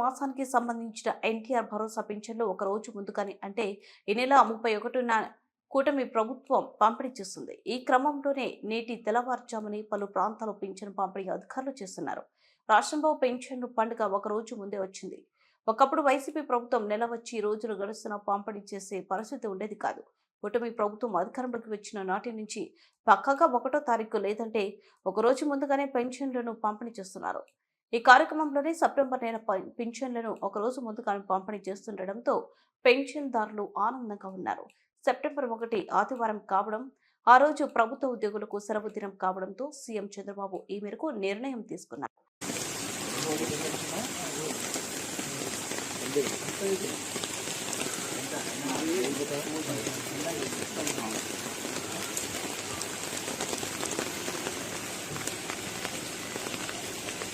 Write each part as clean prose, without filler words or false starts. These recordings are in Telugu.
మాసానికి సంబంధించిన ఎన్టీఆర్ భరోసా పింఛన్లు ఒక రోజు ముందుగానే అంటే ఈ నెల 31న కూటమి ప్రభుత్వం పంపిణీ చేస్తుంది. ఈ క్రమంలోనే నేటి తెల్లవారుజామునే పలు ప్రాంతాల్లో పింఛను పంపిణీ అధికారులు చేస్తున్నారు. రాష్ట్రంలో పెన్షన్లు పండుగ ఒక రోజు ముందే వచ్చింది. ఒకప్పుడు వైసీపీ ప్రభుత్వం నెల వచ్చి రోజులు గడుస్తున్న పంపిణీ చేసే పరిస్థితి ఉండేది కాదు. కూటమి ప్రభుత్వం అధికారంలోకి వచ్చిన నాటి నుంచి పక్కాగా 1వ తారీఖు లేదంటే ఒక రోజు ముందుగానే పెన్షన్లను పంపిణీ చేస్తున్నారు. ఈ కార్యక్రమంలోనే సెప్టెంబర్ నెల పింఛన్లను ఒక రోజు ముందుగానే పంపిణీ చేస్తుండటంతో పెన్షన్దారులు ఆనందంగా ఉన్నారు. సెప్టెంబర్ 1 ఆదివారం కావడం, ఆ రోజు ప్రభుత్వ ఉద్యోగులకు సెలవు దినం కావడంతో సీఎం చంద్రబాబు ఈ మేరకు నిర్ణయం తీసుకున్నారు.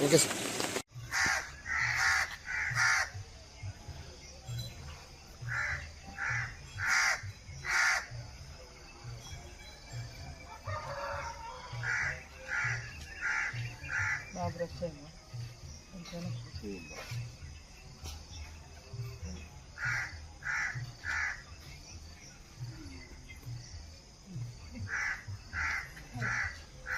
Okay sir. బ్రష్